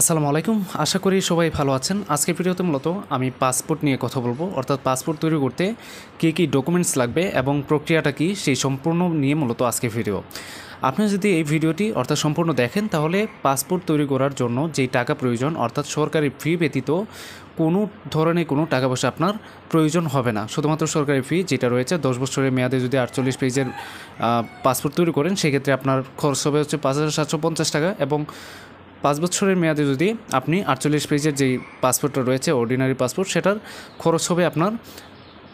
আসসালামু আলাইকুম। আশা করি সবাই ভালো আছেন। আজকের ভিডিওতে মূলত আমি পাসপোর্ট নিয়ে কথা বলবো, অর্থাৎ পাসপোর্ট তৈরি করতে কী কী ডকুমেন্টস লাগবে এবং প্রক্রিয়াটা কী সেই সম্পূর্ণ নিয়ে মূলত আজকের ভিডিও। আপনি যদি এই ভিডিওটি অর্থাৎ সম্পূর্ণ দেখেন তাহলে পাসপোর্ট তৈরি করার জন্য যেই টাকা প্রয়োজন অর্থাৎ সরকারি ফি ব্যতীত কোনো ধরনের কোনো টাকা পয়সা আপনার প্রয়োজন হবে না। শুধুমাত্র সরকারি ফি যেটা রয়েছে 10 বছরের মেয়াদে যদি 48 পেজের পাসপোর্ট তৈরি করেন সেক্ষেত্রে আপনার খরচ হবে হচ্ছে 5,750 টাকা, এবং 5 বছরের মেয়াদে যদি আপনি 48 পেজের যেই পাসপোর্টটা রয়েছে অর্ডিনারি পাসপোর্ট সেটার খরচ হবে আপনার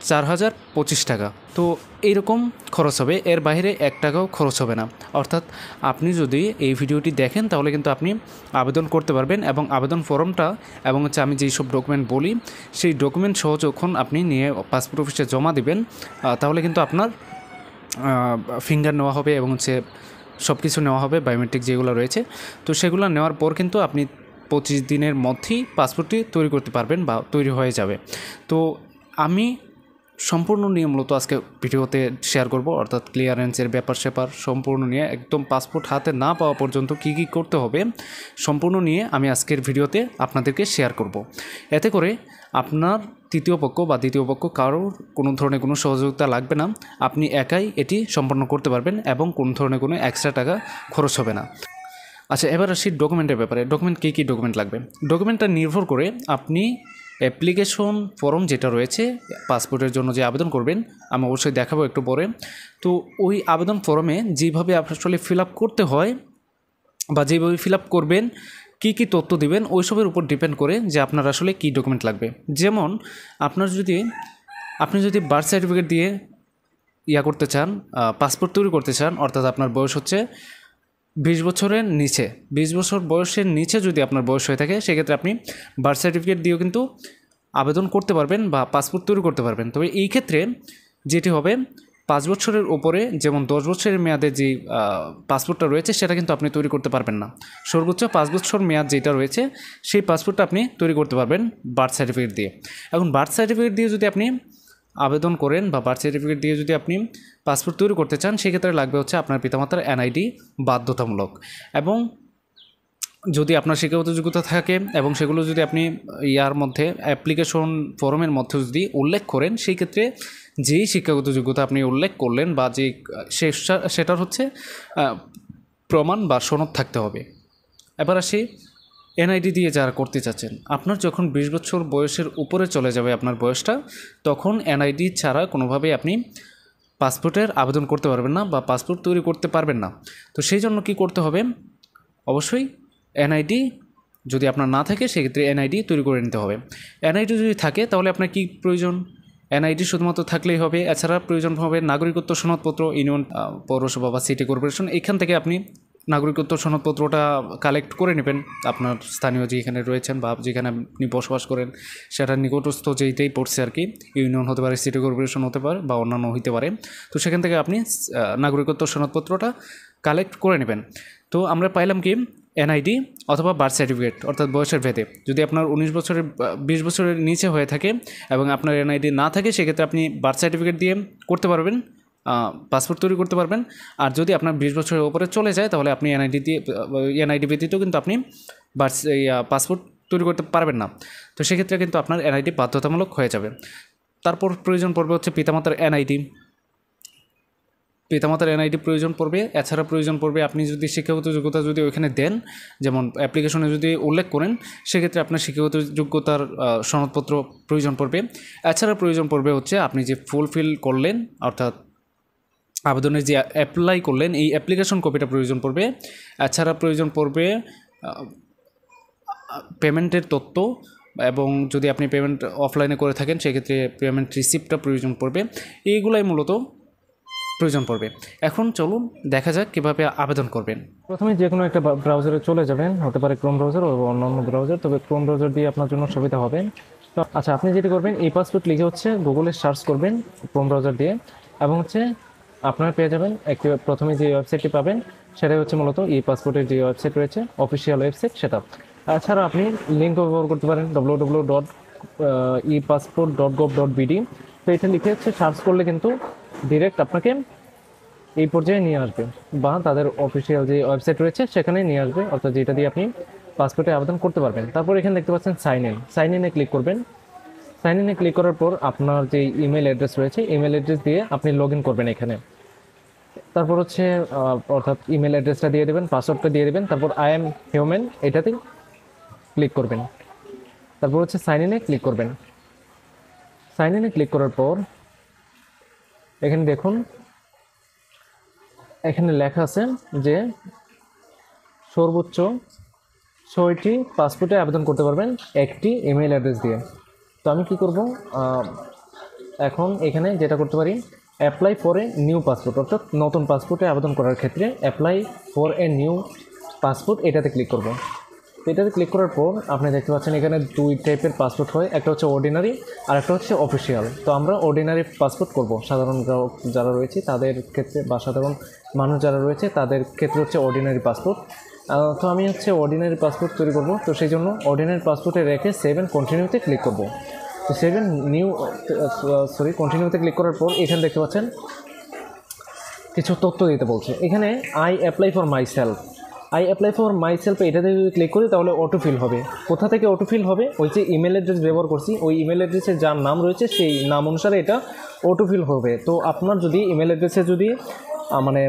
4,025 টাকা। তো এইরকম খরচ হবে, এর বাইরে 1 টাকাও খরচ হবে না। অর্থাৎ আপনি যদি এই ভিডিওটি দেখেন তাহলে কিন্তু আপনি আবেদন করতে পারবেন, এবং আবেদন ফর্মটা এবং হচ্ছে আমি যেই সব ডকুমেন্ট বলি সেই ডকুমেন্ট সহ যখন আপনি নিয়ে পাসপোর্ট অফিসে জমা দিবেন তাহলে কিন্তু আপনার ফিঙ্গার নেওয়া হবে এবং হচ্ছে সব কিছু নেওয়া হবে, বায়োমেট্রিক যেগুলো রয়েছে। তো সেগুলো নেওয়ার পর কিন্তু আপনি 25 দিনের মধ্যেই পাসপোর্টটি তৈরি করতে পারবেন বা তৈরি হয়ে যাবে। তো আমি সম্পূর্ণ নিয়ে মূলত আজকে ভিডিওতে শেয়ার করব, অর্থাৎ ক্লিয়ারেন্সের ব্যাপার স্যাপার সম্পূর্ণ নিয়ে একদম পাসপোর্ট হাতে না পাওয়া পর্যন্ত কী কী করতে হবে সম্পূর্ণ নিয়ে আমি আজকের ভিডিওতে আপনাদেরকে শেয়ার করব। এতে করে আপনার তৃতীয় পক্ষ বা দ্বিতীয় পক্ষ কারোর কোনো ধরনের কোনো সহযোগিতা লাগবে না, আপনি একাই এটি সম্পন্ন করতে পারবেন এবং কোনো ধরনের কোনো এক্সট্রা টাকা খরচ হবে না। আচ্ছা, এবার আসি ডকুমেন্টের ব্যাপারে। ডকুমেন্ট কী কী ডকুমেন্ট লাগবে? ডকুমেন্টটা নির্ভর করে আপনি অ্যাপ্লিকেশন ফর্ম যেটা রয়েছে পাসপোর্টের জন্য যে আবেদন করবেন, আমি অবশ্যই দেখাবো একটু পরে। তো ওই আবেদন ফর্মে যেভাবে আসলে ফিল আপ করতে হয় বা যেভাবে ফিল আপ করবেন, কী কী তথ্য দিবেন ওইসবের উপর ডিপেন্ড করে যে আপনার আসলে কী ডকুমেন্ট লাগবে। যেমন আপনি যদি বার্থ সার্টিফিকেট দিয়ে করতে চান, পাসপোর্ট তৈরি করতে চান, অর্থাৎ আপনার বয়স হচ্ছে 20 বছরের নিচে, 20 বছর বয়সের নিচে যদি আপনার বয়স হয়ে থাকে সেক্ষেত্রে আপনি বার্থ সার্টিফিকেট দিয়েও কিন্তু আবেদন করতে পারবেন বা পাসপোর্ট তৈরি করতে পারবেন। তবে এই ক্ষেত্রে যেটি হবে, 5 বছরের ওপরে যেমন 10 বছরের মেয়াদে যে পাসপোর্টটা রয়েছে সেটা কিন্তু আপনি তৈরি করতে পারবেন না। সর্বোচ্চ 5 বছর মেয়াদ যেটা রয়েছে সেই পাসপোর্টটা আপনি তৈরি করতে পারবেন বার্থ সার্টিফিকেট দিয়ে। এখন বার্থ সার্টিফিকেট দিয়ে যদি আপনি আবেদন করেন বা বার্থ সার্টিফিকেট দিয়ে যদি আপনি পাসপোর্ট তৈরি করতে চান সেক্ষেত্রে লাগবে হচ্ছে আপনার পিতামাতার এনআইডি বাধ্যতামূলক, এবং যদি আপনার শিক্ষাগত যোগ্যতা থাকে এবং সেগুলো যদি আপনি মধ্যে অ্যাপ্লিকেশন ফর্মের মধ্যে যদি উল্লেখ করেন সেই ক্ষেত্রে যেই শিক্ষাগত যোগ্যতা আপনি উল্লেখ করলেন বা যে সেটার হচ্ছে প্রমাণ বা সনদ থাকতে হবে। এবার আসি এনআইডি দিয়ে যারা করতে চাচ্ছেন, আপনার যখন 20 বছর বয়সের উপরে চলে যাবে আপনার বয়সটা, তখন এনআইডি ছাড়া কোনোভাবেই আপনি পাসপোর্টের আবেদন করতে পারবেন না বা পাসপোর্ট তৈরি করতে পারবেন না। তো সেই জন্য কী করতে হবে, অবশ্যই এনআইডি যদি আপনার না থাকে সেক্ষেত্রে এনআইডি তৈরি করে নিতে হবে। এনআইডি যদি থাকে তাহলে আপনার কী প্রয়োজন, এনআইডি শুধুমাত্র থাকলেই হবে। এছাড়া প্রয়োজন হবে নাগরিকত্ব সনদপত্র, ইউনিয়ন পৌরসভা বা সিটি কর্পোরেশন, এখান থেকে আপনি নাগরিকত্ব সনদপত্রটা কালেক্ট করে নেবেন আপনার স্থানীয় যেখানে রয়েছেন বা যেখানে আপনি বসবাস করেন সেটার নিকটস্থ যেইটাই পড়ছে আর কি, ইউনিয়ন হতে পারে, সিটি কর্পোরেশন হতে পারে বা অন্যান্য হতে পারে। তো সেখান থেকে আপনি নাগরিকত্ব সনদপত্রটা কালেক্ট করে নেবেন। তো আমরা পাইলাম কি, এনআইডি অথবা বার্থ সার্টিফিকেট, অর্থাৎ বয়সের ভেদে যদি আপনার 19 বছরের 20 বছরের নিচে হয়ে থাকে এবং আপনার এনআইডি না থাকে সেক্ষেত্রে আপনি বার্থ সার্টিফিকেট দিয়ে করতে পারবেন, পাসপোর্ট তৈরি করতে পারবেন। আর যদি আপনার 20 বছরের ওপরে চলে যায় তাহলে আপনি এনআইডি ব্যতীত কিন্তু আপনি পাসপোর্ট তৈরি করতে পারবেন না। তো সেক্ষেত্রে কিন্তু আপনার এনআইডি বাধ্যতামূলক হয়ে যাবে। তারপর প্রয়োজন পড়বে হচ্ছে পিতামাতার এনআইডি প্রয়োজন পড়বে। এছাড়া প্রয়োজন পড়বে আপনি যদি শিক্ষাগত যোগ্যতা যদি ওইখানে দেন, যেমন অ্যাপ্লিকেশনে যদি উল্লেখ করেন সেক্ষেত্রে আপনার শিক্ষাগত যোগ্যতার সনদপত্র প্রয়োজন পড়বে। এছাড়া প্রয়োজন পড়বে হচ্ছে আপনি যে ফুলফিল করলেন, অর্থাৎ আবেদনের যে অ্যাপ্লাই করলেন এই অ্যাপ্লিকেশন কপিটা প্রয়োজন পড়বে। এছাড়া প্রয়োজন পড়বে পেমেন্টের তথ্য, এবং যদি আপনি পেমেন্ট অফলাইনে করে থাকেন সেক্ষেত্রে পেমেন্ট রিসিপ্টটা প্রয়োজন পড়বে। এইগুলাই মূলত প্রয়োজন পড়বে। এখন চলুন দেখা যাক কীভাবে আবেদন করবেন। প্রথমে যে কোনো একটা ব্রাউজারে চলে যাবেন, হতে পারে ক্রোম ব্রাউজার অথবা অন্যান্য ব্রাউজার, তবে ক্রোম ব্রাউজার দিয়ে আপনার জন্য সুবিধা হবে। তো আচ্ছা, আপনি যেটা করবেন, এই পাসপোর্ট লিখে হচ্ছে গুগলে সার্চ করবেন ক্রোম ব্রাউজার দিয়ে, এবং হচ্ছে আপনারা পেয়ে যাবেন একটি, প্রথমে যে ওয়েবসাইটটি পাবেন সেটাই হচ্ছে মূলত এই পাসপোর্টের যে ওয়েবসাইট রয়েছে অফিসিয়াল ওয়েবসাইট সেটা। এছাড়া আপনি লিঙ্ক ব্যবহার করতে পারেন www.epassport.gov.bd। তো এটা লিখে হচ্ছে সার্চ করলে কিন্তু ডিরেক্ট আপনাকে এই পর্যায়ে নিয়ে আসবে, বা তাদের অফিসিয়াল যে ওয়েবসাইট রয়েছে সেখানে নিয়ে আসবে, অর্থাৎ যেটা দিয়ে আপনি পাসপোর্টে আবেদন করতে পারবেন। তারপর এখানে দেখতে পাচ্ছেন সাইন ইনে ক্লিক করবেন। সাইন ইনে ক্লিক করার পর আপনার যে ইমেল অ্যাড্রেস রয়েছে, ইমেল অ্যাড্রেস দিয়ে আপনি লগ ইন করবেন এখানে। তারপর হচ্ছে অর্থাৎ ইমেল অ্যাড্রেসটা দিয়ে দেবেন, পাসওয়ার্ডটা দিয়ে দেবেন, তারপর আই এম হিউম্যান এটাতে ক্লিক করবেন। তারপর হচ্ছে সাইন ইনে ক্লিক করবেন। সাইন ইনে ক্লিক করার পর এখানে দেখুন, এখানে লেখা আছে যে সর্বোচ্চ 6টি পাসপোর্টে আবেদন করতে পারবেন একটি ইমেল অ্যাড্রেস দিয়ে। তো আমি কি করব, এখন এখানে যেটা করতে পারি, apply for a new passport, অর্থাৎ নতুন পাসপোর্টে আবেদন করার ক্ষেত্রে apply for a new passport এটাতে ক্লিক করব। তো এটাতে ক্লিক করার পর আপনি দেখতে পাচ্ছেন এখানে 2 টাইপের পাসপোর্ট হয়, একটা হচ্ছে অর্ডিনারি আর একটা হচ্ছে অফিসিয়াল। তো আমরা অর্ডিনারি পাসপোর্ট করব, সাধারণ গ্রাহক যারা রয়েছে তাদের ক্ষেত্রে বা সাধারণ মানুষ যারা রয়েছে তাদের ক্ষেত্রে হচ্ছে অর্ডিনারি পাসপোর্ট। তো আমি হচ্ছে অর্ডিনারি পাসপোর্ট তৈরি করব। তো সেই জন্য অর্ডিনারি পাসপোর্টে রেখে সেভ অ্যান্ড কন্টিনিউতে ক্লিক করব। তো সেভ অ্যান্ড কন্টিনিউতে ক্লিক করার পর এখানে দেখতে পাচ্ছেন কিছু তথ্য দিতে বলছে। এখানে I apply for my self এটাতে যদি ক্লিক করি তাহলে অটোফিল হবে। কোথা থেকে অটোফিল হবে? ওই যে ইমেল অ্যাড্রেস ব্যবহার করছি, ওই ইমেল অ্যাড্রেসে যার নাম রয়েছে সেই নাম অনুসারে এটা অটোফিল হবে। তো আপনার যদি ইমেল অ্যাড্রেসে যদি মানে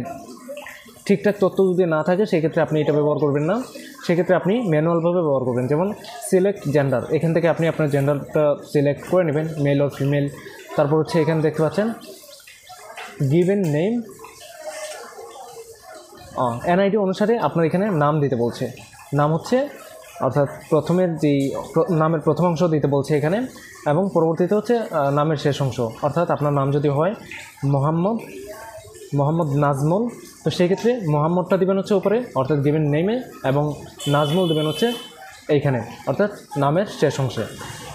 ঠিকঠাক তথ্য যদি না থাকে সেক্ষেত্রে আপনি এটা ব্যবহার করবেন না, সেক্ষেত্রে আপনি ম্যানুয়ালভাবে ব্যবহার করবেন। যেমন সিলেক্ট জেন্ডার, এখান থেকে আপনি আপনার জেন্ডারটা সিলেক্ট করে নেবেন, মেল অর ফিমেল। তারপর হচ্ছে এখানে দেখতে পাচ্ছেন গিভেন নেম, এনআইডি অনুসারে আপনার এখানে নাম দিতে বলছে। নাম হচ্ছে অর্থাৎ প্রথমের যেই নামের প্রথম অংশ দিতে বলছে এখানে, এবং পরবর্তীতে হচ্ছে নামের শেষ অংশ। অর্থাৎ আপনার নাম যদি হয় মোহাম্মদ নাজমুল, তো সেক্ষেত্রে মোহাম্মদটা দেবেন হচ্ছে উপরে অর্থাৎ গিভেন নেমে, এবং নাজমুল দেবেন হচ্ছে এইখানে অর্থাৎ নামের শেষ অংশে।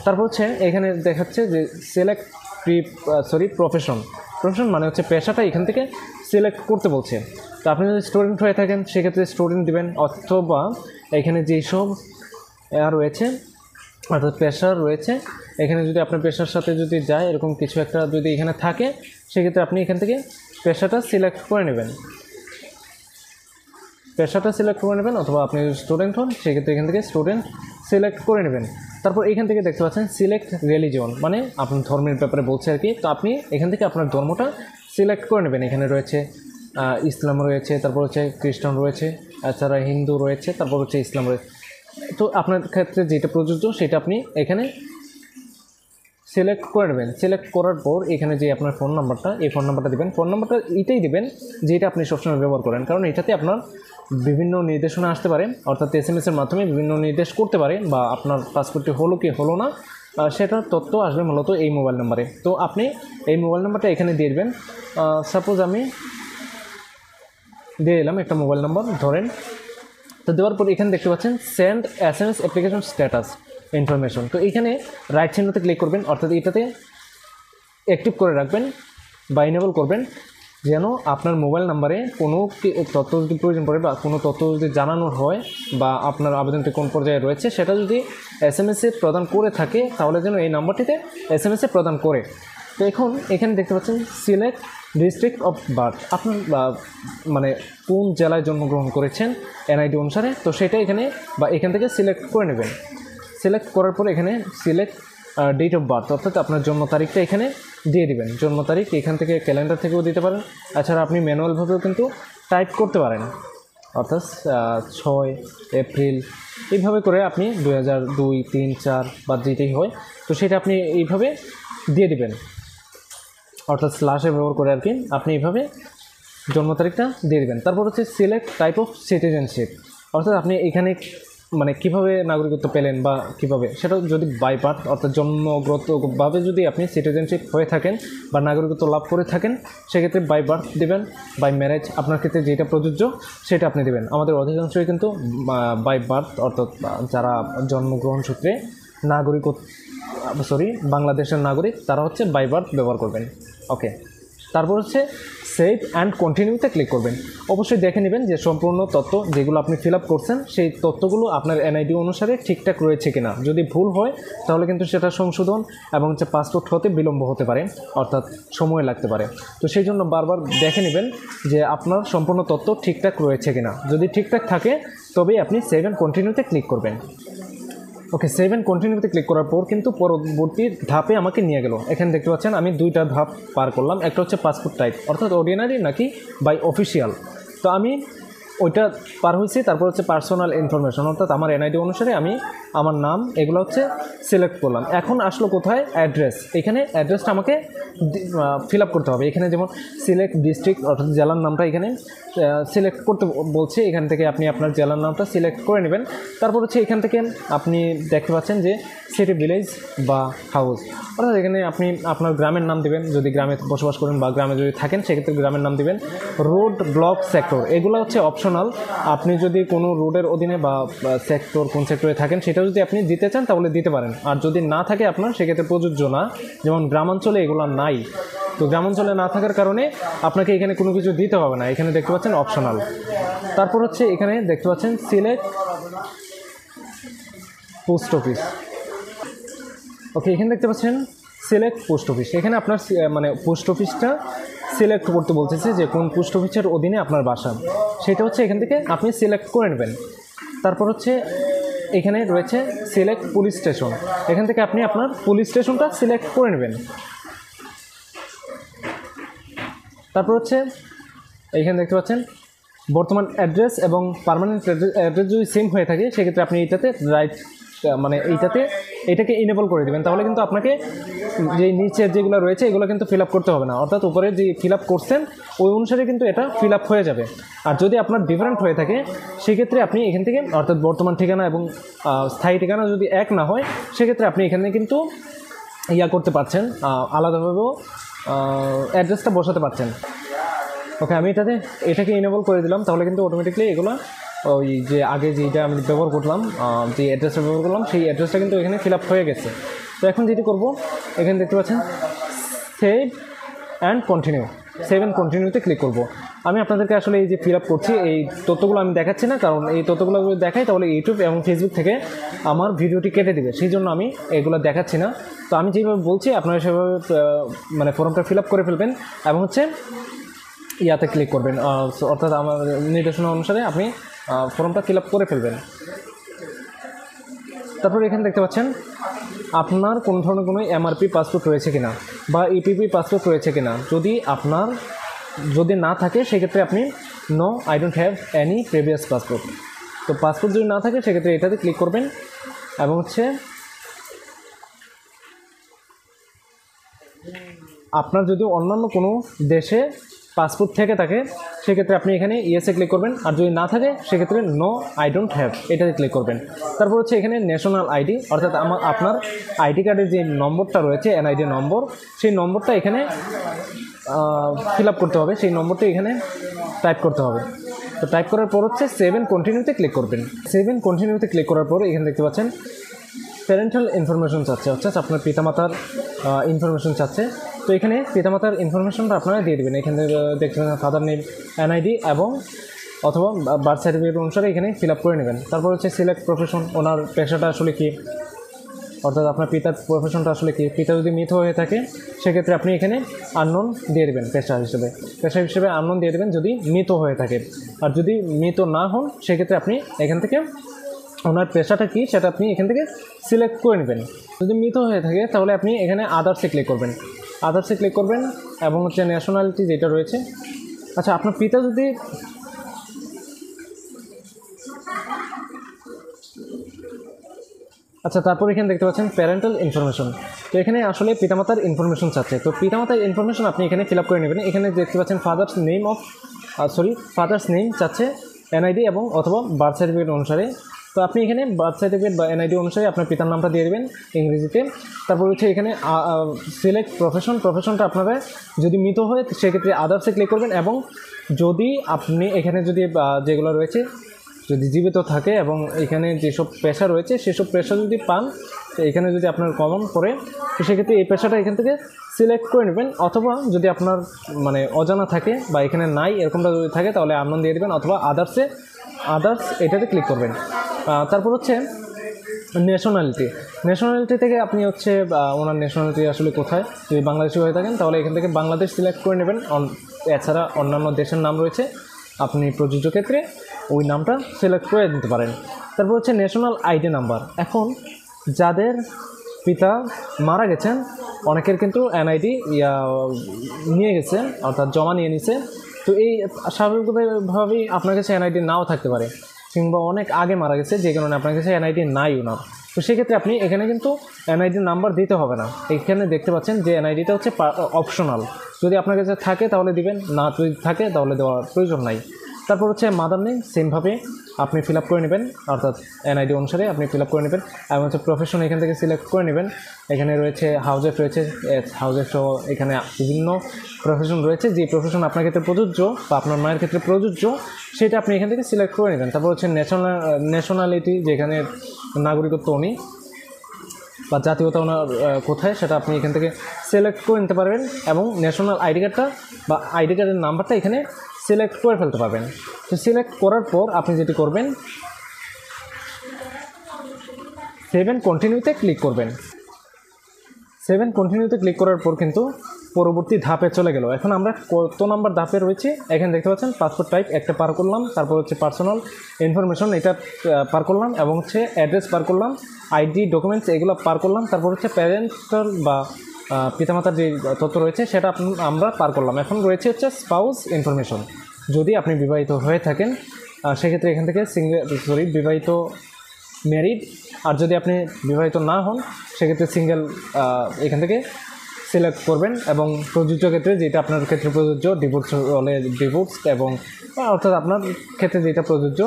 তারপর হচ্ছে এখানে দেখাচ্ছে যে সিলেক্ট প্রফেশন মানে হচ্ছে পেশাটা এখান থেকে সিলেক্ট করতে বলছে। তো আপনি যদি স্টুডেন্ট হয়ে থাকেন সেক্ষেত্রে স্টুডেন্ট দিবেন, অথবা এখানে যেসব রয়েছে অর্থাৎ পেশা রয়েছে, এখানে যদি আপনার পেশার সাথে যদি যায় এরকম কিছু একটা যদি এখানে থাকে সেক্ষেত্রে আপনি এখান থেকে পেশাটা সিলেক্ট করে নেবেন, অথবা আপনি যদি স্টুডেন্ট হন সেক্ষেত্রে এখান থেকে স্টুডেন্ট সিলেক্ট করে নেবেন। তারপর এখান থেকে দেখতে পাচ্ছেন সিলেক্ট রিলিজিয়ন, মানে আপনার ধর্মের ব্যাপারে বলছে আর কি। তো আপনি এখান থেকে আপনার ধর্মটা সিলেক্ট করে নেবেন। এখানে রয়েছে ইসলাম রয়েছে, তারপর হচ্ছে খ্রিস্টান রয়েছে, এছাড়া হিন্দু রয়েছে, তারপর হচ্ছে ইসলাম রয়েছে। তো আপনার ক্ষেত্রে যেটা প্রযোজ্য সেটা আপনি এখানে সিলেক্ট করে নেবেন। সিলেক্ট করার পর এখানে যে আপনার ফোন নাম্বারটা, এই ফোন নাম্বারটা দেবেন। ফোন নাম্বারটা এটাই দেবেন যেটা আপনি সবসময় ব্যবহার করেন, কারণ এটাতে আপনার বিভিন্ন নির্দেশনা আসতে পারে, অর্থাৎ এসএমএসের মাধ্যমে বিভিন্ন নির্দেশ করতে পারে, বা আপনার পাসপোর্টটি হলো কি হলো না সেটার তথ্য আসবে মূলত এই মোবাইল নাম্বারে। তো আপনি এই মোবাইল নাম্বারটা এখানে দিয়ে দেবেন। সাপোজ আমি দিয়ে দিলাম একটা মোবাইল নাম্বার ধরেন। তো দেওয়ার পর এখানে দেখতে পাচ্ছেন send SMS application status information. তো এখানে রাইট চিহ্নতে ক্লিক করবেন, অর্থাৎ এটাতে অ্যাক্টিভ করে রাখবেন বা ইনেবল করবেন, যেন আপনার মোবাইল নাম্বারে কোনো তথ্য যদি প্রয়োজন পড়ে বা কোনো তথ্য যদি জানানোর হয় বা আপনার আবেদনটি কোন পর্যায়ে রয়েছে সেটা যদি এসএমএসে প্রদান করে থাকে তাহলে যেন এই নাম্বারটিতে এসএমএসে প্রদান করে। তো এখন এখানে দেখতে পাচ্ছেন সিলেক্ট ডিস্ট্রিক্ট অফ বার্থ, আপনার মানে কোন জেলায় জন্মগ্রহণ করেছেন এনআইডি অনুসারে, তো সেটা এখানে বা এখান থেকে সিলেক্ট করে নেবেন। সিলেক্ট করার পর এখানে সিলেক্ট ডেট অফ বার্থ, অর্থাৎ আপনার জন্ম তারিখটা এখানে দিয়ে দিবেন। জন্ম তারিখ এখান থেকে ক্যালেন্ডার থেকেও দিতে পারেন, এছাড়া আপনি ম্যানুয়ালভাবেও কিন্তু টাইপ করতে পারেন, অর্থাৎ 6 এপ্রিল এইভাবে করে আপনি 2002, 3, 4 বা যেটাই হয় তো সেটা আপনি এইভাবে দিয়ে দিবেন, অর্থাৎ স্ল্যাশে ব্যবহার করে আর কি আপনি এইভাবে জন্ম তারিখটা দিয়ে দেবেন। তারপর হচ্ছে সিলেক্ট টাইপ অফ সিটিজেনশিপ, অর্থাৎ আপনি এখানে মানে কীভাবে নাগরিকত্ব পেলেন বা কীভাবে, সেটা যদি বাই বার্থ অর্থাৎ জন্মগতভাবে যদি আপনি সিটিজেনশিপ হয়ে থাকেন বা নাগরিকত্ব লাভ করে থাকেন সেক্ষেত্রে বাই বার্থ দেবেন, বাই ম্যারেজ আপনার ক্ষেত্রে যেটা প্রযোজ্য সেটা আপনি দেবেন। আমাদের অধিকাংশই কিন্তু বাই বার্থ অর্থাৎ যারা জন্মগ্রহণ সূত্রে বাংলাদেশের নাগরিক তারা হচ্ছে বাই বার্থ ব্যবহার করবেন। ওকে। তারপর হচ্ছে সেভ অ্যান্ড কন্টিনিউতে ক্লিক করবেন। অবশ্যই দেখে নেবেন যে সম্পূর্ণ তথ্য যেগুলো আপনি ফিল আপ করছেন সেই তথ্যগুলো আপনার এনআইডি অনুসারে ঠিকঠাক রয়েছে কিনা। যদি ভুল হয় তাহলে কিন্তু সেটা সংশোধন এবং হচ্ছে পাসপোর্ট হতে বিলম্ব হতে পারে, অর্থাৎ সময় লাগতে পারে। তো সেই জন্য বারবার দেখে নেবেন যে আপনার সম্পূর্ণ তথ্য ঠিকঠাক রয়েছে কিনা। যদি ঠিকঠাক থাকে তবেই আপনি সেভ অ্যান্ড কন্টিনিউতে ক্লিক করবেন। ওকে, সেভ অ্যান্ড কন্টিনিউতে ক্লিক করার পর কিন্তু পরবর্তী ধাপে আমাকে নিয়ে গেল। এখানে দেখতে পাচ্ছেন আমি দুইটা ধাপ পার করলাম। একটা হচ্ছে পাসপোর্ট টাইপ, অর্থাৎ অর্ডিনারি নাকি বাই অফিসিয়াল। তো আমি ওইটা পার হয়েছি। তারপর হচ্ছে পার্সোনাল ইনফরমেশন, অর্থাৎ আমার এনআইডি অনুসারে আমি আমার নাম এগুলো হচ্ছে সিলেক্ট করলাম। এখন আসলো কোথায় অ্যাড্রেস। এখানে অ্যাড্রেসটা আমাকে ফিল আপ করতে হবে। এখানে যেমন সিলেক্ট ডিস্ট্রিক্ট, অর্থাৎ জেলার নামটা এখানে সিলেক্ট করতে বলছে। এখান থেকে আপনি আপনার জেলার নামটা সিলেক্ট করে নেবেন। তারপর হচ্ছে এখান থেকে আপনি দেখতে পাচ্ছেন যে সিটি, ভিলেজ বা হাউস, অর্থাৎ এখানে আপনি আপনার গ্রামের নাম দেবেন যদি গ্রামে বসবাস করেন, বা গ্রামে যদি থাকেন সেক্ষেত্রে গ্রামের নাম দেবেন। রোড, ব্লক, সেক্টর এগুলো হচ্ছে অপশনাল। আপনি যদি কোনো রোডের অধীনে বা সেক্টর, কোন সেক্টরে থাকেন সেটা যদি আপনি দিতে চান তাহলে দিতে পারেন। আর যদি না থাকে আপনার সেক্ষেত্রে প্রযোজ্য না। যেমন গ্রামাঞ্চলে এগুলো নাই, তো গ্রামাঞ্চলে না থাকার কারণে আপনাকে এখানে কোনো কিছু দিতে হবে না। এখানে দেখতে পাচ্ছেন অপশনাল। তারপর হচ্ছে এখানে দেখতে পাচ্ছেন সিলেক্ট পোস্ট অফিস। ওকে, এখানে দেখতে পাচ্ছেন সিলেক্ট পোস্ট অফিস। এখানে আপনার মানে পোস্ট অফিসটা সিলেক্ট করতে বলতেছে যে কোন পোস্ট অফিসের অধীনে আপনার বাসা, সেটা হচ্ছে এখান থেকে আপনি সিলেক্ট করে নেবেন। তারপর হচ্ছে এখানে রয়েছে সিলেক্ট পুলিশ স্টেশন। এখান থেকে আপনি আপনার পুলিশ স্টেশনটা সিলেক্ট করে নেবেন। তারপর হচ্ছে এইখানে দেখতে পাচ্ছেন বর্তমান অ্যাড্রেস এবং পার্মানেন্ট অ্যাড্রেস যদি সেম হয়ে থাকে সেক্ষেত্রে আপনি এইটাতে রাইট, মানে এটাকে ইনেবল করে দেবেন। তাহলে কিন্তু আপনাকে যে নিচের যেগুলো রয়েছে এগুলো কিন্তু ফিল আপ করতে হবে না, অর্থাৎ উপরে যে ফিল আপ করছেন ওই অনুসারে কিন্তু এটা ফিল আপ হয়ে যাবে। আর যদি আপনার ডিফারেন্ট হয়ে থাকে সেক্ষেত্রে আপনি এখান থেকে, অর্থাৎ বর্তমান ঠিকানা এবং স্থায়ী ঠিকানা যদি এক না হয় সেক্ষেত্রে আপনি এখানে কিন্তু করতে পারছেন, আলাদাভাবেও অ্যাড্রেসটা বসাতে পারছেন। ওকে, আমি এটাকে ইনেবল করে দিলাম। তাহলে কিন্তু অটোমেটিকলি এগুলো ওই যে আগে যেটা আমি ব্যবহার করলাম, যে অ্যাড্রেসটা ব্যবহার করলাম সেই অ্যাড্রেসটা কিন্তু এখানে ফিল আপ হয়ে গেছে। তো এখন যেটি করব, এখানে দেখতে পাচ্ছেন save and continue. Save and কন্টিনিউতে ক্লিক করব। আমি আপনাদেরকে আসলে এই যে ফিল আপ করছি এই তথ্যগুলো আমি দেখাচ্ছি না, কারণ এই তথ্যগুলো যদি দেখাই তাহলে ইউটিউব এবং ফেসবুক থেকে আমার ভিডিওটি কেটে দেবে, সেই জন্য আমি এগুলো দেখাচ্ছি না। তো আমি যেভাবে বলছি আপনারা সেভাবে মানে ফর্মটা ফিল আপ করে ফেলবেন এবং হচ্ছে ইয়াতে ক্লিক করবেন, অর্থাৎ আমার নির্দেশনা অনুসারে আপনি ফর্মটা ফিল আপ করে ফেলবেন। তারপর এখানে দেখতে পাচ্ছেন আপনার কোনো ধরনের কোনো এমআরপি পাসপোর্ট রয়েছে কিনা বা ইপিপি পাসপোর্ট রয়েছে কিনা। যদি না থাকে সেক্ষেত্রে আপনি no, I don't have any previous passport. তো পাসপোর্ট যদি না থাকে সেক্ষেত্রে এটাতে ক্লিক করবেন এবং হচ্ছে আপনার যদি অন্যান্য কোনো দেশে পাসপোর্ট থেকে থাকে সেক্ষেত্রে আপনি এখানে ইয়েসে ক্লিক করবেন। আর যদি না থাকে সেক্ষেত্রে নো, আই ডোন্ট হ্যাভ এটাতে ক্লিক করবেন। তারপর হচ্ছে এখানে ন্যাশনাল আইডি, অর্থাৎ আপনার আইডি কার্ডের যে নম্বরটা রয়েছে এনআইডি নম্বর, সেই নম্বরটা এখানে ফিল আপ করতে হবে। সেই নম্বরটা এখানে টাইপ করতে হবে। তো টাইপ করার পর হচ্ছে সেভ অ্যান্ড কন্টিনিউতে ক্লিক করবেন। সেভ অ্যান্ড কন্টিনিউতে ক্লিক করার পর এখানে দেখতে পাচ্ছেন প্যারেন্টাল ইনফরমেশন চাচ্ছে, অর্থাৎ আপনার পিতামাতার ইনফরমেশন চাচ্ছে। তো এখানে পিতামাতার ইনফরমেশনটা আপনারা দিয়ে দেবেন। এখানে দেখতে পাচ্ছেন ফাদার নেম, এনআইডি এবং অথবা বার্থ সার্টিফিকেট অনুসারে এখানে ফিল আপ করে নেবেন। তারপর হচ্ছে সিলেক্ট প্রফেশন, ওনার পেশাটা আসলে কী, অর্থাৎ আপনার পিতার প্রফেশনটা আসলে কী। পিতা যদি মৃত হয়ে থাকে সেক্ষেত্রে আপনি এখানে আননোন দিয়ে দেবেন পেশা হিসেবে আননোন দিয়ে দেবেন যদি মৃত হয়ে থাকে। আর যদি মৃত না হন সেক্ষেত্রে আপনি এখান থেকে ওনার পেশাটা কী সেটা আপনি এখান থেকে সিলেক্ট করে নেবেন। যদি মৃত হয়ে থাকে তাহলে আপনি এখানে আদার্সে ক্লিক করবেন। আদার্সে ক্লিক করবেন এবং হচ্ছে ন্যাশনালিটি যেটা রয়েছে, আচ্ছা আপনার পিতা যদি তারপর এখানে দেখতে পাচ্ছেন প্যারেন্টাল ইনফরমেশন। তো এখানে আসলে পিতামাতার ইনফরমেশন চাচ্ছে। তো পিতামাতার ইনফরমেশন আপনি এখানে ফিল আপ করে নেবেন। এখানে দেখতে পাচ্ছেন ফাদার্স নেম চাচ্ছে এনআইডি এবং অথবা বার্থ সার্টিফিকেট অনুসারে। তো আপনি এখানে বার্থ সার্টিফিকেট বা এনআইডি অনুসারে আপনার পিতার নামটা দিয়ে দেবেন ইংরেজিতে। তারপর হচ্ছে এখানে সিলেক্ট প্রফেশনটা আপনারা যদি মৃত হয় সেক্ষেত্রে আদার্সে ক্লিক করবেন এবং যদি আপনি এখানে যদি যেগুলো রয়েছে যদি জীবিত থাকে এবং এখানে যেসব পেশা রয়েছে সেসব পেশা যদি পান, তো এখানে যদি আপনার কমন পড়ে, তো সেক্ষেত্রে এই পেশাটা এখান থেকে সিলেক্ট করে নেবেন। অথবা যদি আপনার মানে অজানা থাকে বা এখানে নাই এরকমটা যদি থাকে তাহলে আননোন দিয়ে দেবেন, অথবা আদার্স এটাতে ক্লিক করবেন। তারপর হচ্ছে ন্যাশনালিটি থেকে আপনি হচ্ছে ওনার ন্যাশনালিটি আসলে কোথায়, যদি বাংলাদেশি হয়ে থাকেন তাহলে এখান থেকে বাংলাদেশ সিলেক্ট করে নেবেন। এছাড়া অন্যান্য দেশের নাম রয়েছে, আপনি প্রযোজ্য ক্ষেত্রে ওই নামটা সিলেক্ট করে দিতে পারেন। তারপর হচ্ছে ন্যাশনাল আইডি নাম্বার। এখন যাদের পিতা মারা গেছেন, অনেকের কিন্তু এনআইডি নিয়ে গেছে, অর্থাৎ জমা নিয়ে নিছে। তো এই স্বাভাবিকভাবেই আপনার কাছে এনআইডি নাও থাকতে পারে, কিংবা অনেক আগে মারা গেছে যে কারণে আপনার কাছে এনআইডি নাইও না। তো সেক্ষেত্রে আপনি এখানে কিন্তু এনআইডি নাম্বার দিতে হবে না। এখানে দেখতে পাচ্ছেন যে এনআইডিটা হচ্ছে অপশনাল, যদি আপনার কাছে থাকে তাহলে দিবেন, না যদি থাকে তাহলে দেওয়ার প্রয়োজন নাই। তারপর হচ্ছে মাদার নেম সেমভাবে আপনি ফিল আপ করে নেবেন, অর্থাৎ এনআইডি অনুসারে আপনি ফিল আপ করে নেবেন। এবং হচ্ছে প্রফেশন এখান থেকে সিলেক্ট করে নেবেন। এখানে রয়েছে হাউজেস রয়েছে, হাউজেস সহ এখানে বিভিন্ন প্রফেশন রয়েছে, যে প্রফেশন আপনার ক্ষেত্রে প্রযোজ্য বা আপনার মায়ের ক্ষেত্রে প্রযোজ্য সেটা আপনি এখান থেকে সিলেক্ট করে নেবেন। তারপর হচ্ছে ন্যাশনালিটি, যেখানে নাগরিকত্ব উনি বা জাতীয়তা ওনার কোথায় সেটা আপনি এখান থেকে সিলেক্ট করে নিতে পারবেন, এবং ন্যাশনাল আইডি কার্ডটা বা আইডি কার্ডের নাম্বারটা এখানে সিলেক্ট করে ফেলতে পারবেন। তো সিলেক্ট করার পর আপনি যেটি করবেন, 7 কন্টিনিউতে ক্লিক করবেন। 7 কন্টিনিউতে ক্লিক করার পর কিন্তু পরবর্তী ধাপে চলে গেল। এখন আমরা কত নাম্বার ধাপে রয়েছে এখানে দেখতে পাচ্ছেন। পাসপোর্ট টাইপ একটা পার করলাম, তারপর হচ্ছে পার্সোনাল ইনফরমেশন এটা পার করলাম, এবং হচ্ছে অ্যাড্রেস পার করলাম, আইডি ডকুমেন্টস এগুলো পার করলাম, তারপর হচ্ছে প্যারেন্টাল বা পিতামাতার যে তথ্য রয়েছে সেটা আমরা পার করলাম। এখন রয়েছে হচ্ছে স্পাউস ইনফরমেশন। যদি আপনি বিবাহিত হয়ে থাকেন সেক্ষেত্রে এখান থেকে বিবাহিত ম্যারিড, আর যদি আপনি বিবাহিত না হন সেক্ষেত্রে সিঙ্গেল এখান থেকে সিলেক্ট করবেন। এবং প্রযোজ্য ক্ষেত্রে যেটা আপনার ক্ষেত্রে প্রযোজ্য, ডিভোর্স হলে ডিভোর্স, এবং অর্থাৎ আপনার ক্ষেত্রে যেটা প্রযোজ্য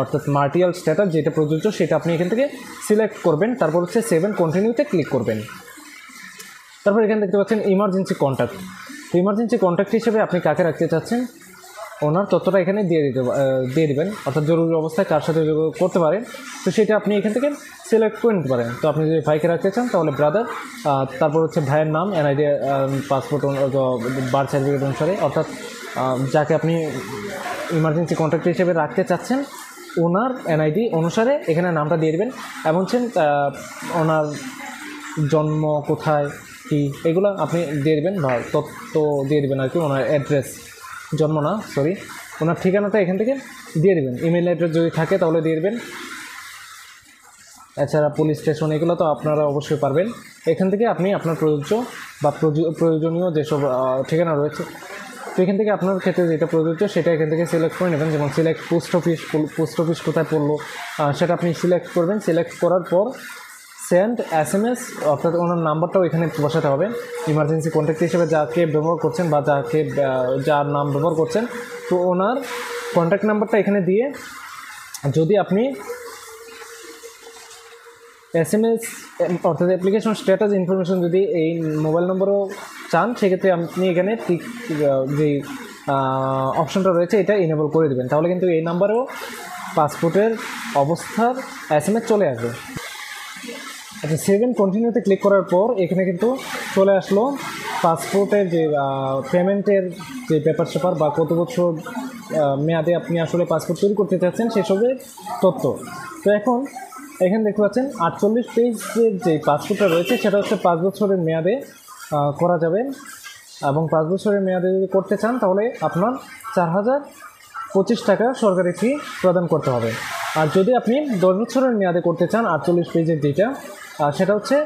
অর্থাৎ মার্টিয়াল স্ট্যাটাস যেটা প্রযোজ্য সেটা আপনি এখান থেকে সিলেক্ট করবেন। তারপর হচ্ছে 7 কন্টিনিউতে ক্লিক করবেন। তারপর এখানে দেখতে পাচ্ছেন ইমার্জেন্সি কন্ট্যাক্ট। তো ইমার্জেন্সি কন্ট্যাক্ট হিসেবে আপনি কাকে রাখতে চাচ্ছেন ওনার তথ্যটা এখানে দিয়ে দেবেন, অর্থাৎ জরুরি অবস্থায় কার সাথে যোগাযোগ করতে পারেন, তো সেটা আপনি এখান থেকে সিলেক্ট করে নিতে পারেন। তো আপনি যদি ভাইকে রাখতে চান তাহলে ব্রাদার, তারপর হচ্ছে ভাইয়ের নাম, এনআইডি, পাসপোর্ট, বার্থ সার্টিফিকেট অনুসারে, অর্থাৎ যাকে আপনি ইমার্জেন্সি কন্ট্যাক্ট হিসেবে রাখতে চাচ্ছেন ওনার এনআইডি অনুসারে এখানে নামটা দিয়ে দেবেন। এবং হচ্ছে ওনার জন্ম কোথায় কি এগুলো আপনি দিয়ে দেবেন, বা তথ্য দিয়ে দেবেন আর কি, ওনার অ্যাড্রেস, জন্ম না সরি, ওনার ঠিকানাটা এখান থেকে দিয়ে দেবেন। ইমেল অ্যাড্রেস যদি থাকে তাহলে দিয়ে দেবেন। এছাড়া পুলিশ স্টেশন এগুলো তো আপনারা অবশ্যই পারবেন। এখান থেকে আপনি আপনার প্রযোজ্য বা প্রয়োজনীয় যেসব ঠিকানা রয়েছে, তো এখান থেকে আপনার ক্ষেত্রে যেটা প্রযোজ্য সেটা এখান থেকে সিলেক্ট করে নেবেন। যেমন সিলেক্ট পোস্ট অফিস কোথায় পড়লো সেটা আপনি সিলেক্ট করবেন। সিলেক্ট করার পর সেন্ড SMS, অর্থাৎ ওনার নাম্বারটাও এখানে বসাতে হবে। ইমার্জেন্সি কন্ট্যাক্ট হিসেবে যাকে ব্যবহার করছেন বা যার নাম ব্যবহার করছেন, তো ওনার কন্ট্যাক্ট নাম্বারটা এখানে দিয়ে, যদি আপনি SMS অর্থাৎ অ্যাপ্লিকেশন স্ট্যাটাস ইনফরমেশন যদি এই মোবাইল নম্বরও চান সেক্ষেত্রে আপনি এখানে যে অপশনটা রয়েছে এটা এনেবল করে দেবেন, তাহলে কিন্তু এই নাম্বারেও পাসপোর্টের অবস্থার SMS চলে আসবে। আচ্ছা, 7 কন্টিনিউতে ক্লিক করার পর এখানে কিন্তু চলে আসলো পাসপোর্টের যে পেমেন্টের যে পেপার সেপার বা কত বছর মেয়াদে আপনি আসলে পাসপোর্ট তৈরি করতে চাচ্ছেন সেসবের তথ্য। তো এখন এখানে দেখতে পাচ্ছেন 48 পেজের যে পাসপোর্টটা রয়েছে সেটা হচ্ছে 5 বছরের মেয়াদে করা যাবে, এবং 5 বছরের মেয়াদে যদি করতে চান তাহলে আপনার 4025 টাকা সরকারি ফি প্রদান করতে হবে। আর যদি আপনি 10 বছরের মেয়াদে করতে চান 48 পেজের যেটা, সেটা হচ্ছে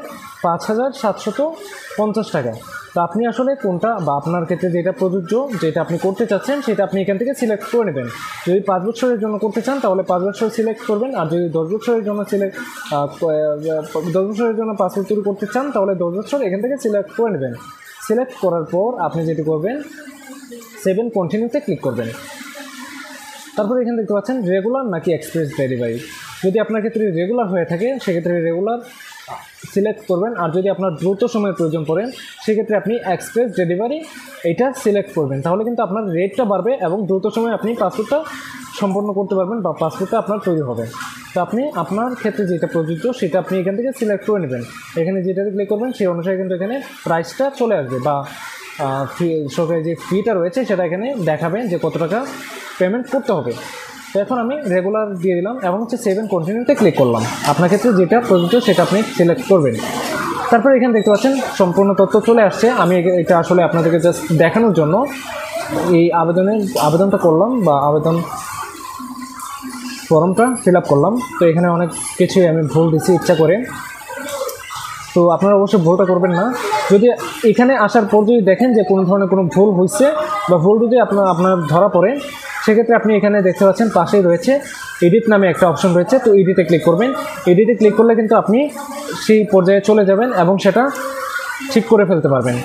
5750 টাকা। তো আপনি আসলে কোনটা বা আপনার ক্ষেত্রে যেটা প্রযোজ্য, যেটা আপনি করতে চাচ্ছেন সেটা আপনি এখান থেকে সিলেক্ট করে নেবেন। যদি 5 বছরের জন্য করতে চান তাহলে 5 বছর সিলেক্ট করবেন, আর যদি 10 বছরের জন্য 10 বছরের জন্য পাসপোর্ট তৈরি করতে চান তাহলে 10 বছর এখান থেকে সিলেক্ট করে নেবেন। সিলেক্ট করার পর আপনি যেটি করবেন 7 কন্টিনিউতে ক্লিক করবেন। তারপরে এখানে দেখতে পাচ্ছেন রেগুলার নাকি এক্সপ্রেস ডেলিভারি। যদি আপনার ক্ষেত্রে রেগুলার হয়ে থাকে সেক্ষেত্রে রেগুলার সিলেক্ট করবেন, আর যদি আপনার দ্রুত সময়ের প্রয়োজন পড়ে সেক্ষেত্রে আপনি এক্সপ্রেস ডেলিভারি এটা সিলেক্ট করবেন, তাহলে কিন্তু আপনার রেটটা বাড়বে এবং দ্রুত সময়ে আপনি পাসপোর্টটা সম্পন্ন করতে পারবেন বা পাসপোর্টটা আপনার তৈরি হবে। তো আপনি আপনার ক্ষেত্রে যেটা প্রযোজ্য সেটা আপনি এখান থেকে সিলেক্ট করে নেবেন। এখানে যেটাতে ক্লিক করবেন সেই অনুসারে কিন্তু এখানে প্রাইসটা চলে আসবে বা ফি সরকারি যে ফিটা রয়েছে সেটা এখানে দেখাবেন যে কত টাকা পেমেন্ট করতে হবে। তো এখন আমি রেগুলার দিয়ে দিলাম এবং হচ্ছে সেভ এন্ড কন্টিনিউতে ক্লিক করলাম। আপনার ক্ষেত্রে যেটা প্রযোজ্য সেটা আপনি সিলেক্ট করবেন। তারপরে এখানে দেখতে পাচ্ছেন সম্পূর্ণ তথ্য চলে আসছে। আমি এটা আসলে আপনাদেরকে জাস্ট দেখানোর জন্য এই আবেদনটা করলাম বা আবেদন ফর্মটা ফিল আপ করলাম। তো এখানে অনেক কিছুই আমি ভুল দিচ্ছি ইচ্ছা করে, তো আপনারা অবশ্যই ভুলটা করবেন না। যদি এখানে আসার পর যদি দেখেন যে কোনো ধরনের কোনো ভুল হয়েছে বা ভুল যদি আপনার ধরা পড়ে, সেক্ষেত্রে আপনি এখানে দেখতে পাচ্ছেন পাশেই রয়েছে এডিট নামে একটা অপশন রয়েছে। তো এডিটে ক্লিক করবেন। এডিটে ক্লিক করলে কিন্তু আপনি সেই পর্যায়ে চলে যাবেন এবং সেটা ঠিক করে ফেলতে পারবেন।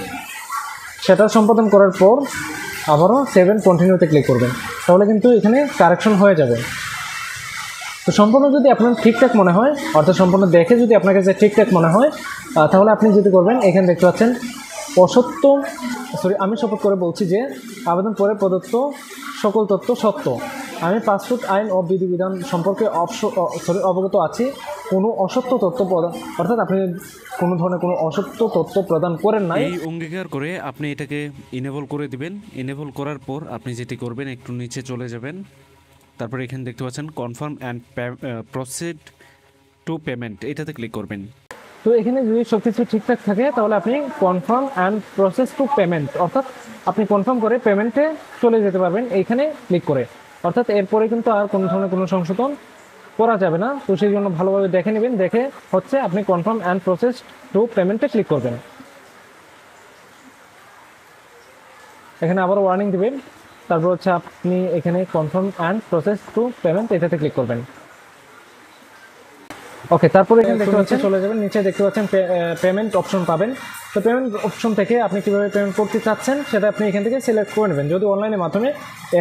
সেটা সম্পাদন করার পর আবারও সেভ এন্ড কন্টিনিউতে ক্লিক করবেন, তাহলে কিন্তু এখানে কারেকশন হয়ে যাবে। তো সম্পূর্ণ যদি আপনার ঠিকঠাক মনে হয়, অর্থাৎ সম্পূর্ণ দেখে যদি আপনার কাছে ঠিকঠাক মনে হয়, তাহলে আপনি যেটি করবেন, এখানে দেখতে পাচ্ছেন আমি শপথ করে বলছি যে আবেদন পরে প্রদত্ত সকল তথ্য সত্য। আমি পাসপোর্ট আইন ও বিধিবিধান সম্পর্কে অবগত আছি। কোনো অসত্য তথ্য প্রদান, অর্থাৎ আপনি কোনো ধরনের কোনো অসত্য তথ্য প্রদান করেন নাই। এই অঙ্গীকার করে আপনি এটাকে ইনেবল করে দিবেন। ইনেবল করার পর আপনি যেটি করবেন, একটু নিচে চলে যাবেন। তারপরে এখানে দেখতে পাচ্ছেন confirm and proceed to payment, এটাতে ক্লিক করবেন। তো এখানে যদি সব কিছু ঠিকঠাক থাকে তাহলে আপনি confirm and process to payment, অর্থাৎ আপনি কনফার্ম করে পেমেন্টে চলে যেতে পারবেন এইখানে ক্লিক করে। অর্থাৎ এরপরে কিন্তু আর কোনো ধরনের কোনো সংশোধন করা যাবে না। তো সেই জন্য ভালোভাবে দেখে নেবেন, দেখে হচ্ছে আপনি কনফার্ম অ্যান্ড প্রসেস টু পেমেন্টে ক্লিক করবেন। এখানে আবার ওয়ার্নিং দিবেন, তারপর হচ্ছে আপনি এখানে confirm and process to payment এটাতে ক্লিক করবেন। ওকে, তারপরে এখানে দেখতে পাচ্ছেন চলে যাবেন, নিচে দেখতে পাচ্ছেন পেমেন্ট অপশন পাবেন। তো পেমেন্ট অপশন থেকে আপনি কীভাবে পেমেন্ট করতে চাচ্ছেন সেটা আপনি এখান থেকে সিলেক্ট করে নেবেন। যদি অনলাইনের মাধ্যমে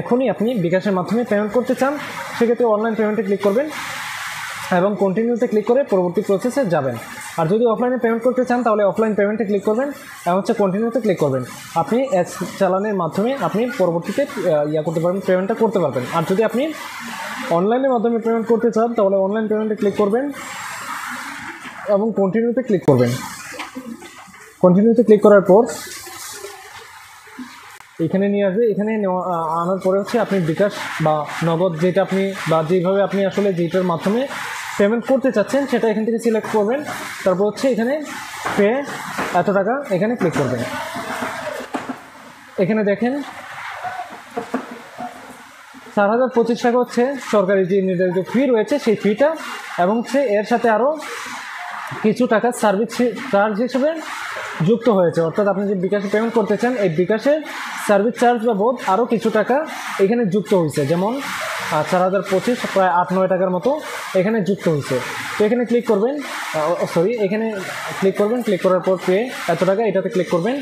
এখনই আপনি বিকাশের মাধ্যমে পেমেন্ট করতে চান, সেক্ষেত্রে অনলাইন পেমেন্টে ক্লিক করবেন এবং কন্টিনিউতে ক্লিক করে পরবর্তী প্রসেসে যাবেন। আর যদি অফলাইনে পেমেন্ট করতে চান তাহলে অফলাইন পেমেন্টে ক্লিক করবেন এবং হচ্ছে কন্টিনিউতে ক্লিক করবেন। আপনি অ্যাজ চালানের মাধ্যমে আপনি পরবর্তীতে করতে পারবেন, পেমেন্টটা করতে পারবেন। আর যদি আপনি অনলাইনের মাধ্যমে পেমেন্ট করতে চান তাহলে অনলাইন পেমেন্টে ক্লিক করবেন এবং কন্টিনিউতে ক্লিক করবেন। কন্টিনিউতে ক্লিক করার পর এখানে নিয়ে আসবে। এখানে আনার পরে হচ্ছে আপনি বিকাশ বা নগদ যেটা আপনি বা যেভাবে আপনি আসলে যেটার মাধ্যমে পেমেন্ট করতে চাচ্ছেন সেটা এখান থেকে সিলেক্ট করবেন। তারপর হচ্ছে এখানে পে এত টাকা এখানে ক্লিক করবেন। এখানে দেখেন 4025 টাকা হচ্ছে সরকারি যে নির্ধারিত ফি রয়েছে সেই ফিটা, এবং হচ্ছে এর সাথে আরও কিছু টাকা সার্ভিস চার্জ হিসেবে যুক্ত হয়েছে। অর্থাৎ আপনি যে বিকাশে পেমেন্ট করতে চান এই বিকাশের সার্ভিস চার্জ বাবদ আরও কিছু টাকা এখানে যুক্ত হয়েছে, যেমন 4025 প্রায় 8-9 টাকার মতো এখানে যুক্ত হয়েছে। তো এখানে ক্লিক করবেন, এখানে ক্লিক করবেন, ক্লিক করার পর পে এত টাকা এটাতে ক্লিক করবেন।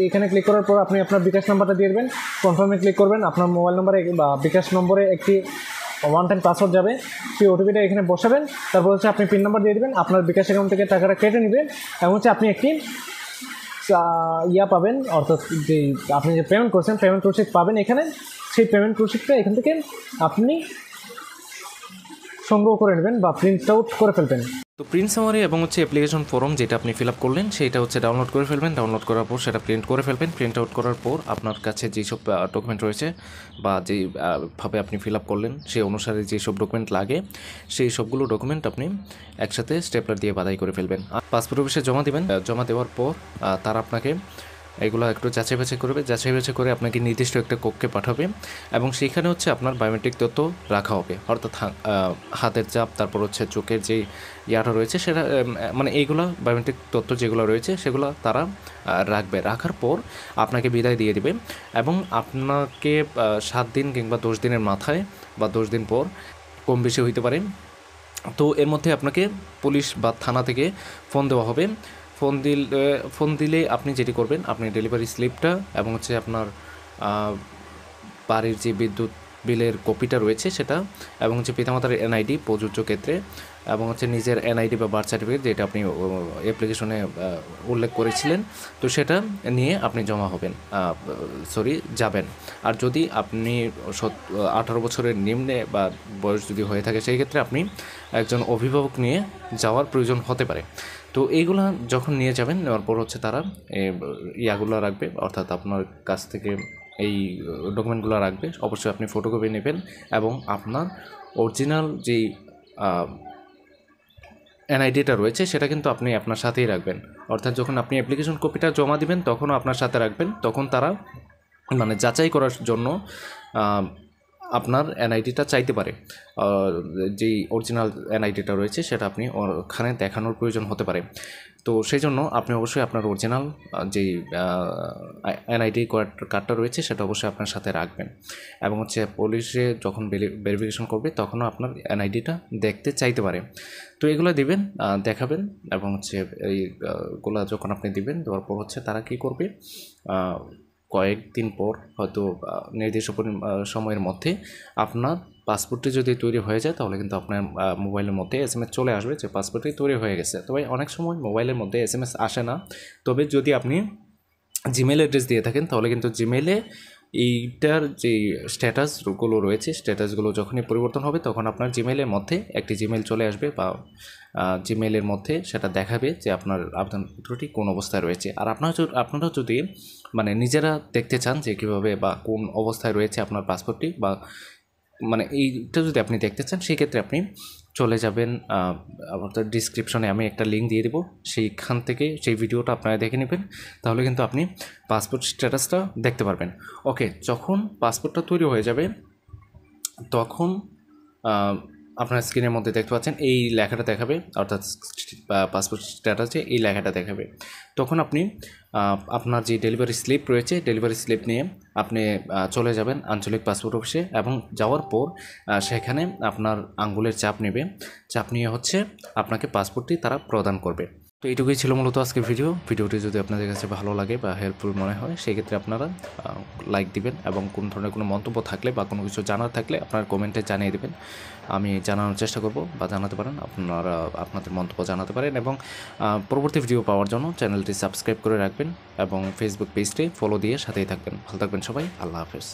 এখানে ক্লিক করার পর আপনি আপনার বিকাশ নাম্বারটা দিয়ে দেবেন, কনফার্মে ক্লিক করবেন। আপনার মোবাইল নম্বরে বা বিকাশ নম্বরে একটি ওয়ান টাইম পাসওয়ার্ড যাবে, সেই ওটিপিটা এখানে বসাবেন। তারপর হচ্ছে আপনি পিন নাম্বার দিয়ে দেবেন, আপনার বিকাশ অ্যাকাউন্ট থেকে টাকাটা কেটে নেবেন এবং হচ্ছে আপনি একটি পাবেন, অর্থাৎ যে আপনি যে পেমেন্ট করছেন পেমেন্ট রসিদ পাবেন এখানে। সেই পেমেন্ট রসিদটা এখান থেকে আপনি সংগ্রহ করে নেবেন বা প্রিন্ট আউট করে ফেলবেন। তো প্রিন্ট সামারি এবং হচ্ছে অ্যাপ্লিকেশন ফর্ম যেটা আপনি ফিল আপ করলেন সেটা হচ্ছে ডাউনলোড করে ফেলবেন। ডাউনলোড করার পর সেটা প্রিন্ট করে ফেলবেন। প্রিন্ট আউট করার পর আপনার কাছে যেসব ডকুমেন্ট রয়েছে বা যেইভাবে আপনি ফিল আপ করলেন সেই অনুসারে যেসব ডকুমেন্ট লাগে সেই সবগুলো ডকুমেন্ট আপনি একসাথে স্টেপলার দিয়ে বাধাই করে ফেলবেন। আর পাসপোর্ট অফিসে জমা দেবেন। জমা দেওয়ার পর তারা আপনাকে এগুলো একটু যাচাই বাছাই করবে। যাচাই বাছাই করে আপনাকে নির্দিষ্ট একটা কক্ষে পাঠাবে এবং সেইখানে হচ্ছে আপনার বায়োমেট্রিক তথ্য রাখা হবে, অর্থাৎ হাতের চাপ, তারপর হচ্ছে চোখের যে ইয়াটা রয়েছে সেটা, মানে এইগুলো বায়োমেট্রিক তথ্য যেগুলো রয়েছে সেগুলো তারা রাখবে। রাখার পর আপনাকে বিদায় দিয়ে দিবে এবং আপনাকে 7 দিন কিংবা 10 দিনের মাথায় বা 10 দিন পর কম বেশি হইতে পারে, তো এর মধ্যে আপনাকে পুলিশ বা থানা থেকে ফোন দেওয়া হবে। ফোন দিলে আপনি যেটি করবেন, আপনি ডেলিভারি স্লিপটা এবং হচ্ছে আপনার বাড়ির যে বিদ্যুৎ বিলের কপিটা রয়েছে সেটা, এবং হচ্ছে পিতামাতার এনআইডি প্রযোজ্য ক্ষেত্রে, এবং হচ্ছে নিজের এনআইডি বা বার্থ সার্টিফিকেট যেটা আপনি অ্যাপ্লিকেশনে উল্লেখ করেছিলেন, তো সেটা নিয়ে আপনি জমা হবেন যাবেন। আর যদি আপনি 18 বছরের নিম্নে বা বয়স যদি হয়ে থাকে সেই ক্ষেত্রে আপনি একজন অভিভাবক নিয়ে যাওয়ার প্রয়োজন হতে পারে। তো এইগুলা যখন নিয়ে যাবেন, নেওয়ার পর হচ্ছে তারা ইয়াগুলো রাখবে, অর্থাৎ আপনার কাছ থেকে এই ডকুমেন্টগুলো রাখবে। অবশ্যই আপনি ফটোকপি নেবেন এবং আপনার অরিজিনাল যেই এনআইডিটা রয়েছে সেটা কিন্তু আপনি আপনার সাথেই রাখবেন। অর্থাৎ যখন আপনি অ্যাপ্লিকেশন কপিটা জমা দিবেন তখনও আপনার সাথে রাখবেন। তখন তারা মানে যাচাই করার জন্য আপনার এনআইডিটা চাইতে পারে, যেই অরিজিনাল এনআইডিটা রয়েছে সেটা আপনি ওখানে দেখানোর প্রয়োজন হতে পারে। তো সেই জন্য আপনি অবশ্যই আপনার অরিজিনাল যেই এনআইডি কার্ডটা রয়েছে সেটা অবশ্যই আপনার সাথে রাখবেন। এবং হচ্ছে পুলিশে যখন ভেরিফিকেশন করবে তখনও আপনার এনআইডিটা দেখতে চাইতে পারে। তো এগুলো দিবেন, দেখাবেন, এবং হচ্ছে এইগুলো যখন আপনি দিবেন, দেওয়ার পর হচ্ছে তারা কী করবে, কয়েকদিন পর হয়তো নির্দিষ্ট সময়ের মধ্যে আপনার পাসপোর্টটি যদি তৈরি হয়ে যায় তাহলে কিন্তু আপনার মোবাইলের মধ্যে এসএমএস চলে আসবে যে পাসপোর্টটি তৈরি হয়ে গেছে। তবে অনেক সময় মোবাইলের মধ্যে এসএমএস আসে না। তবে যদি আপনি জিমেল অ্যাড্রেস দিয়ে থাকেন তাহলে কিন্তু জিমেলে এইটার যে স্ট্যাটাসগুলো রয়েছে, স্ট্যাটাসগুলো যখনই পরিবর্তন হবে তখন আপনার জিমেলের মধ্যে একটি জিমেল চলে আসবে, বা জিমেলের মধ্যে সেটা দেখাবে যে আপনার আবেদনপত্রটি কোন অবস্থায় রয়েছে। আর আপনারা যদি মানে নিজেরা দেখতে চান যে কীভাবে বা কোন অবস্থায় রয়েছে আপনার পাসপোর্টটি, বা মানে এইটা যদি আপনি দেখতে চান সেক্ষেত্রে আপনি চলে যাবেন, আপনার ডিসক্রিপশনে আমি একটা লিঙ্ক দিয়ে দেবো, সেইখান থেকে সেই ভিডিওটা আপনারা দেখে নেবেন। তাহলে কিন্তু আপনি পাসপোর্ট স্ট্যাটাসটা দেখতে পারবেন। ওকে, যখন পাসপোর্টটা তৈরি হয়ে যাবে তখন আপনার স্ক্রিনের মধ্যে দেখতে পাচ্ছেন এই লেখাটা দেখাবে, অর্থাৎ পাসপোর্ট স্ট্যাটাসে এই লেখাটা দেখাবে। তখন আপনি আপনার যে ডেলিভারি স্লিপ রয়েছে, ডেলিভারি স্লিপ নিয়ে আপনি চলে যাবেন আঞ্চলিক পাসপোর্ট অফিসে, এবং যাওয়ার পর সেখানে আপনার আঙ্গুলের চাপ নেবে। চাপ নিয়ে হচ্ছে আপনাকে পাসপোর্টটি তারা প্রদান করবে। তো এইটুকুই ছিল মূলত আজকের ভিডিওটি যদি আপনাদের কাছে ভালো লাগে বা হেল্পফুল মনে হয় সেক্ষেত্রে আপনারা লাইক দিবেন, এবং কোনো ধরনের কোনো মন্তব্য থাকলে বা কোনো কিছু জানার থাকলে আপনার কমেন্টে জানিয়ে দেবেন। আমি জানানোর চেষ্টা করব, বা জানাতে পারেন, আপনারা আপনাদের মন্তব্য জানাতে পারেন। এবং পরবর্তী ভিডিও পাওয়ার জন্য চ্যানেলটি সাবস্ক্রাইব করে রাখবেন এবং ফেসবুক পেজটি ফলো দিয়ে সাথেই থাকবেন। ভালো থাকবেন সবাই, আল্লাহ হাফেজ।